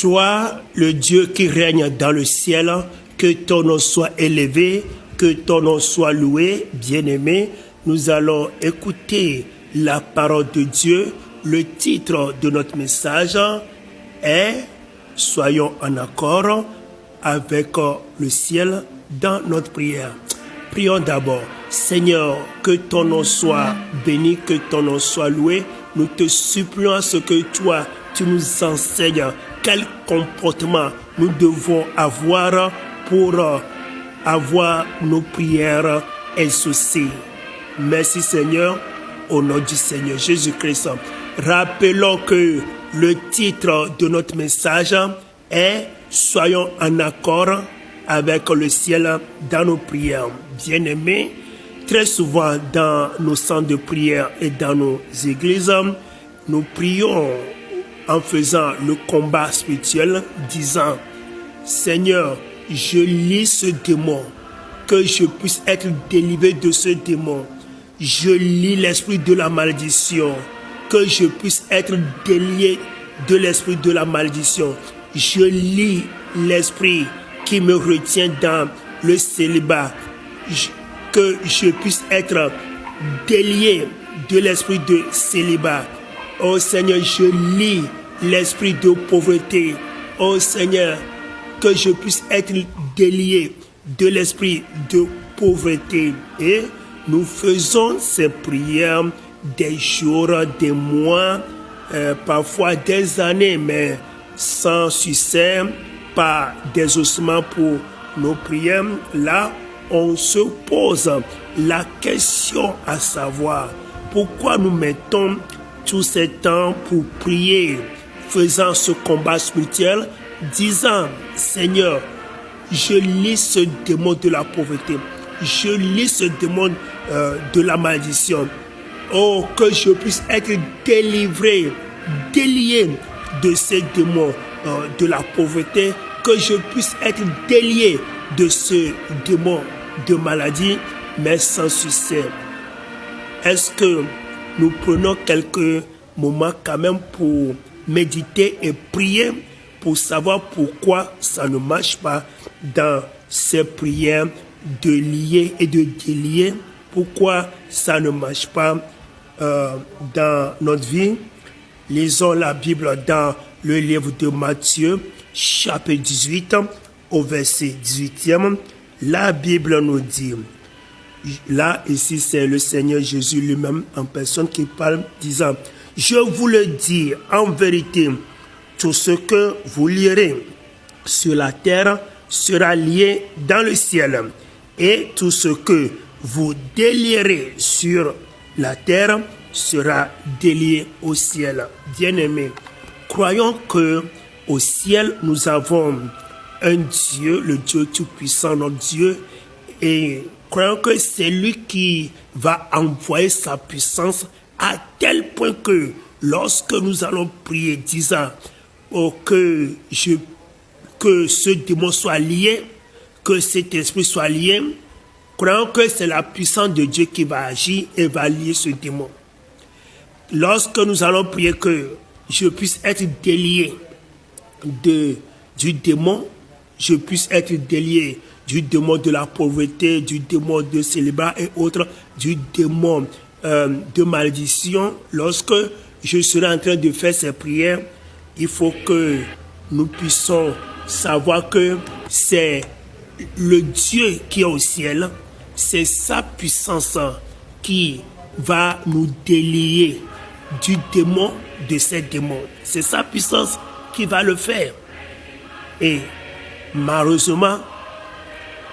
Toi, le Dieu qui règne dans le ciel, que ton nom soit élevé, que ton nom soit loué, bien-aimé. Nous allons écouter la parole de Dieu. Le titre de notre message est « Soyons en accord avec le ciel dans notre prière ». Prions d'abord. Seigneur, que ton nom soit béni, que ton nom soit loué. Nous te supplions à ce que toi, tu nous enseignes quel comportement nous devons avoir pour avoir nos prières exaucées. Merci Seigneur, au nom du Seigneur Jésus-Christ. Rappelons que le titre de notre message est « Soyons en accord avec le ciel dans nos prières ». Bien-aimés, très souvent dans nos centres de prière et dans nos églises, nous prions en faisant le combat spirituel, disant « Seigneur, je lis ce démon, que je puisse être délivré de ce démon. Je lis l'esprit de la malédiction, que je puisse être délié de l'esprit de la malédiction. Je lis l'esprit qui me retient dans le célibat, que je puisse être délié de l'esprit de célibat. Oh Seigneur, je lis l'esprit de pauvreté. Oh Seigneur, que je puisse être délié de l'esprit de pauvreté. Et nous faisons ces prières des jours, des mois, parfois des années, mais sans succès, pas d'exaucement pour nos prières. Là, on se pose la question à savoir pourquoi nous mettons tout ce temps pour prier, faisant ce combat spirituel, disant Seigneur, je lis ce démon de la pauvreté, je lis ce démon de la malédiction. Oh, que je puisse être délivré, délié de ces démons de la pauvreté, que je puisse être délié de ce démon de maladie, mais sans succès. Est-ce que nous prenons quelques moments quand même pour méditer et prier pour savoir pourquoi ça ne marche pas dans ces prières de lier et de délier, pourquoi ça ne marche pas dans notre vie? Lisons la Bible dans le livre de Matthieu, chapitre 18, au verset 18e. La Bible nous dit, là, ici, c'est le Seigneur Jésus lui-même en personne qui parle, disant, « Je vous le dis en vérité, tout ce que vous lirez sur la terre sera lié dans le ciel, et tout ce que vous délierez sur la terre sera délié au ciel. » Bien-aimés, croyons que au ciel, nous avons un Dieu, le Dieu Tout-Puissant, notre Dieu, et croyons que c'est lui qui va envoyer sa puissance à tel point que lorsque nous allons prier, disant que ce démon soit lié, que cet esprit soit lié, croyons que c'est la puissance de Dieu qui va agir et va lier ce démon. Lorsque nous allons prier que je puisse être délié du démon, je puisse être délié du démon de la pauvreté, du démon de célibat et autres, du démon de malédiction. Lorsque je serai en train de faire ces prières, il faut que nous puissions savoir que c'est le Dieu qui est au ciel, c'est sa puissance qui va nous délier du démon de ces démons. C'est sa puissance qui va le faire. Et malheureusement,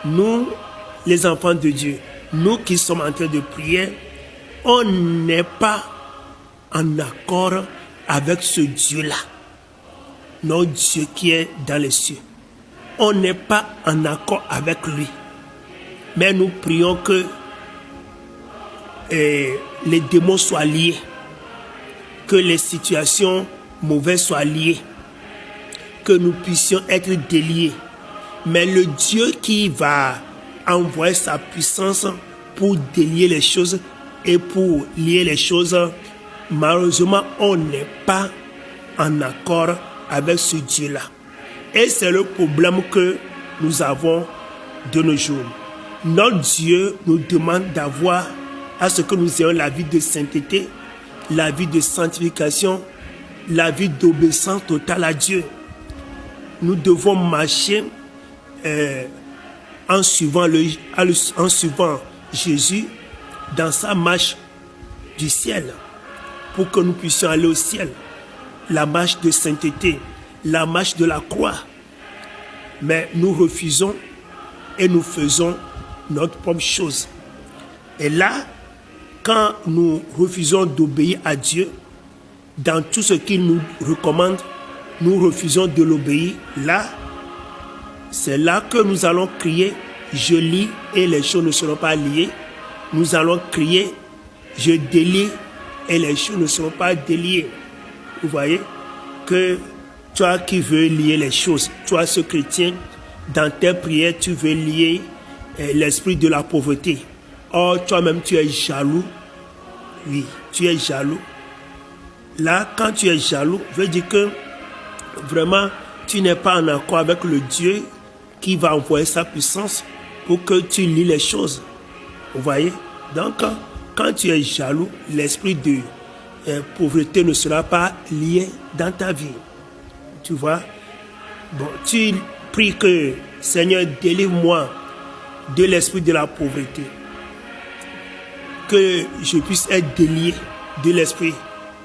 nous, les enfants de Dieu, nous qui sommes en train de prier, on n'est pas en accord avec ce Dieu-là, notre Dieu qui est dans les cieux. On n'est pas en accord avec lui. Mais nous prions que les démons soient liés, que les situations mauvaises soient liées, que nous puissions être déliés. Mais le Dieu qui va envoyer sa puissance pour délier les choses et pour lier les choses, malheureusement, on n'est pas en accord avec ce Dieu-là. Et c'est le problème que nous avons de nos jours. Notre Dieu nous demande d'avoir à ce que nous ayons la vie de sainteté, la vie de sanctification, la vie d'obéissance totale à Dieu. Nous devons marcher en suivant Jésus dans sa marche du ciel pour que nous puissions aller au ciel. La marche de sainteté, la marche de la croix. Mais nous refusons et nous faisons notre propre chose. Et là, quand nous refusons d'obéir à Dieu, dans tout ce qu'il nous recommande, nous refusons de l'obéir. Là, c'est là que nous allons crier, je lis et les choses ne seront pas liées. Nous allons crier, je délie et les choses ne seront pas déliées. Vous voyez que toi qui veux lier les choses, toi ce chrétien, dans tes prières, tu veux lier l'esprit de la pauvreté. Or, toi-même, tu es jaloux. Oui, tu es jaloux. Là, quand tu es jaloux, veut dire que vraiment, tu n'es pas en accord avec le Dieu qui va envoyer sa puissance pour que tu lis les choses. Vous voyez? Donc, quand tu es jaloux, l'esprit de pauvreté ne sera pas lié dans ta vie. Tu vois? Bon, tu pries que, Seigneur, délivre-moi de l'esprit de la pauvreté. Que je puisse être délié de l'esprit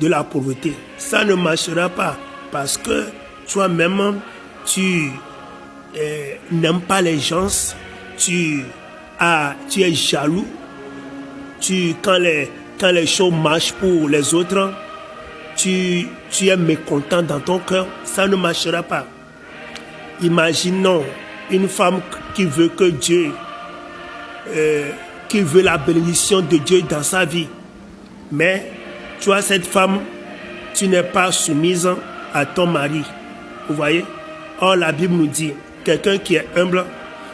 de la pauvreté. Ça ne marchera pas parce que toi-même, tu n'aimes pas les gens, tu es jaloux. Quand les choses marchent pour les autres, tu es mécontent dans ton cœur, ça ne marchera pas. Imaginons une femme qui veut que Dieu, qui veut la bénédiction de Dieu dans sa vie. Mais toi, cette femme, tu n'es pas soumise à ton mari. Vous voyez? Or, la Bible nous dit, quelqu'un qui est humble,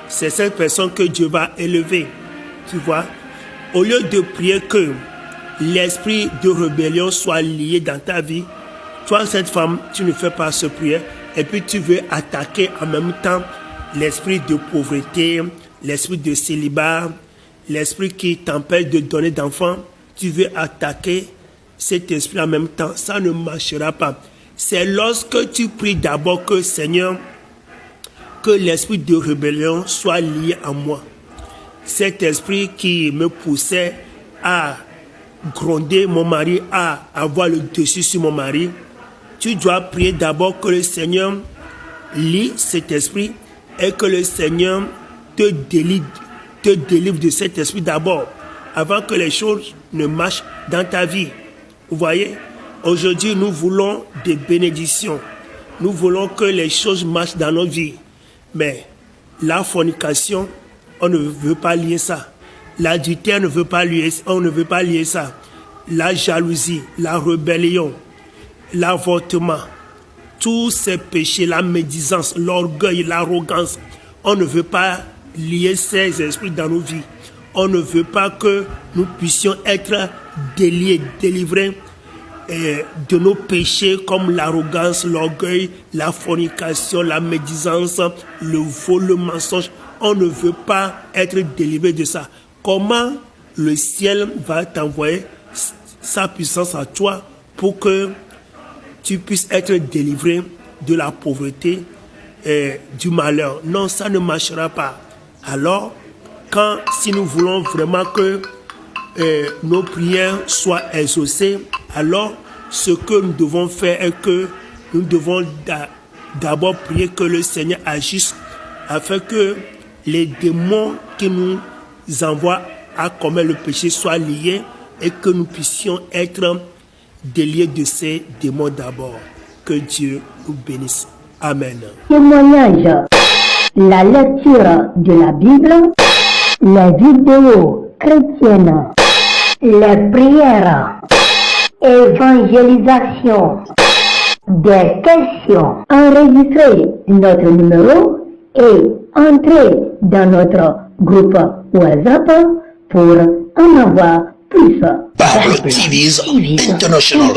c'est cette personne que Dieu va élever. Tu vois? Au lieu de prier que l'esprit de rébellion soit lié dans ta vie, toi, cette femme, tu ne fais pas ce prière. Et puis tu veux attaquer en même temps l'esprit de pauvreté, l'esprit de célibat, l'esprit qui t'empêche de donner d'enfants. Tu veux attaquer cet esprit en même temps. Ça ne marchera pas. C'est lorsque tu pries d'abord que, Seigneur, que l'esprit de rébellion soit lié à moi. Cet esprit qui me poussait à gronder mon mari, à avoir le dessus sur mon mari, tu dois prier d'abord que le Seigneur lie cet esprit et que le Seigneur te délivre de cet esprit d'abord, avant que les choses ne marchent dans ta vie. Vous voyez, aujourd'hui, nous voulons des bénédictions. Nous voulons que les choses marchent dans nos vies. Mais la fornication, on ne veut pas lier ça. L'adultère, on ne veut pas lier ça. La jalousie, la rébellion, l'avortement, tous ces péchés, la médisance, l'orgueil, l'arrogance, on ne veut pas lier ces esprits dans nos vies. On ne veut pas que nous puissions être déliés, délivrés de nos péchés comme l'arrogance, l'orgueil, la fornication, la médisance, le vol, le mensonge. On ne veut pas être délivré de ça. Comment le ciel va t'envoyer sa puissance à toi pour que tu puisses être délivré de la pauvreté et du malheur? Non, ça ne marchera pas. Alors, si nous voulons vraiment que nos prières soient exaucées, alors ce que nous devons faire est que nous devons d'abord prier que le Seigneur agisse afin que les démons qui nous envoient à commettre le péché soient liés et que nous puissions être déliés de ces démons d'abord. Que Dieu nous bénisse. Amen. Témoignage, la lecture de la Bible, les vidéos chrétiennes, les prières, évangélisation, des questions. Enregistrez notre numéro et entrez dans notre groupe WhatsApp pour en avoir plus. Bible TV's International.